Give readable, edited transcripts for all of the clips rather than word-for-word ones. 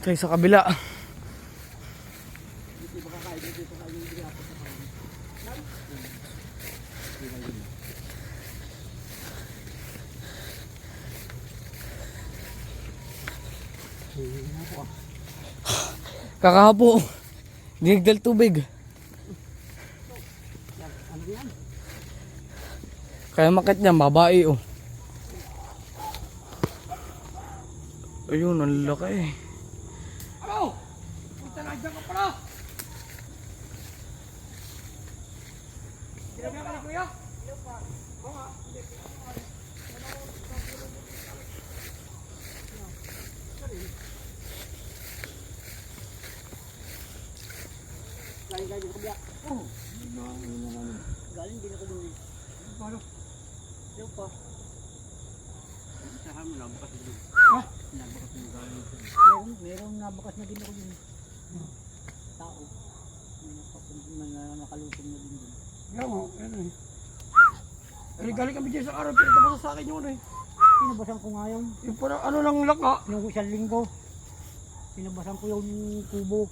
Tayo sa kabila. Kakahapo. Dinigdal tubig. Kaya makit niya, babae oh. Ayun, ang laki. Ano? Punta na dyan ka pala. Sinabi ka na kuya? Galing ko biya. Galing din ako dun. Paano? Yung pa. Sahan mo na, bukas na dun. Ha? Nabakas mo galing dun. Merong nabakas na din ako dun. Tao. May nakalusong na din dun. Yan mo, ano eh. Ay, galing kami dyan sa araw, pero tapos sa akin yun eh. Pinabasan ko nga yun. Yung parang ano lang laka. Yung isang linggo. Pinabasan ko yung kubo.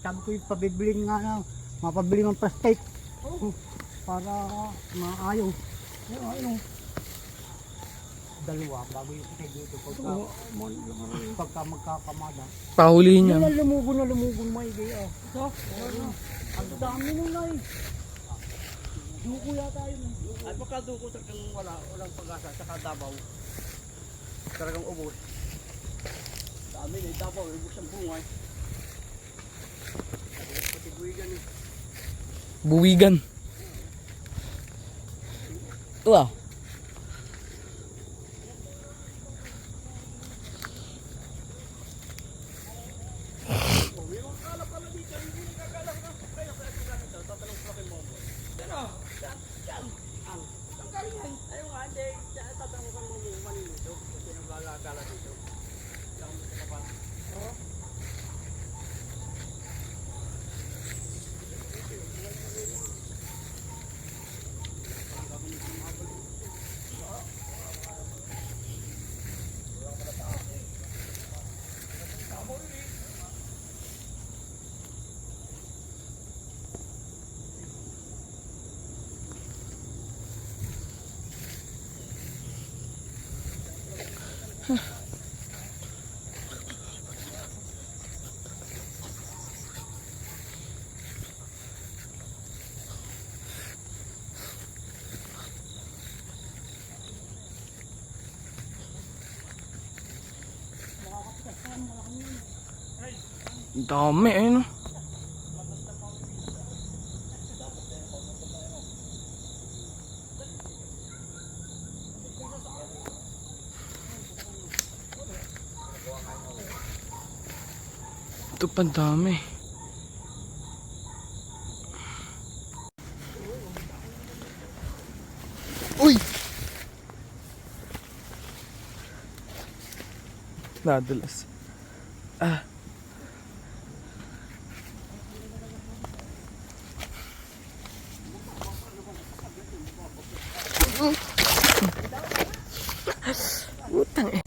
Sabi ko yung pabibiling nga na, mapabili ng plastic. Para maayos. Ayaw. Dalawa, bago yung isa dito. Pagka magkakamada. Pahulihin niya. Lumugon maigay ah. Ito? Ang dami nung nai. Duko yata yun. Ay baka duko talagang walang pag-asa. Saka Davao. Talagang ubos. Dami na Davao. Ubos ang bungay. Pati buwigan eh. Buwigan. Ito ah. Dami ayun oh. Ito pa dami. Uy! Nadulas. Ah. Utang eh.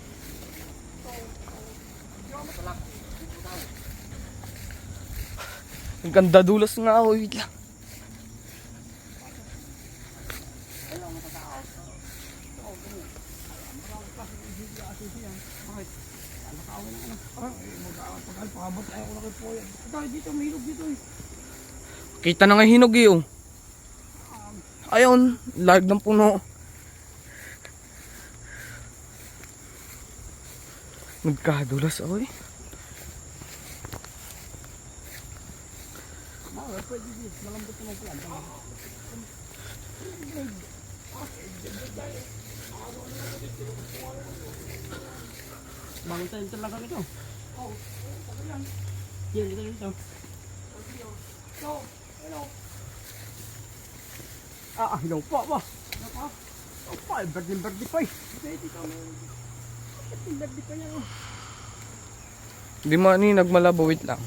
Ang ganda dulas nga ako. Wait lang. Kita na nga hinog eh oh. Ayun, lag ng puno. Nagkadulas ako eh. Bangun tayo talaga ito. Yan, ito. Hilaw pa ba? Hilaw pa, berde pa eh. Berde pa yan oh. Hindi mo ani nagmalabo, wait lang.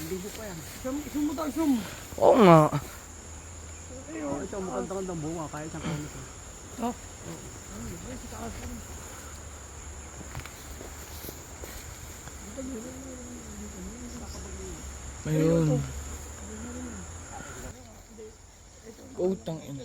Libo pa yan. Isum mo daw, isum. Oo nga. Ayun, ito magandang bunga, kaya isang kawan ito. Oh. Ayun. Utang ina.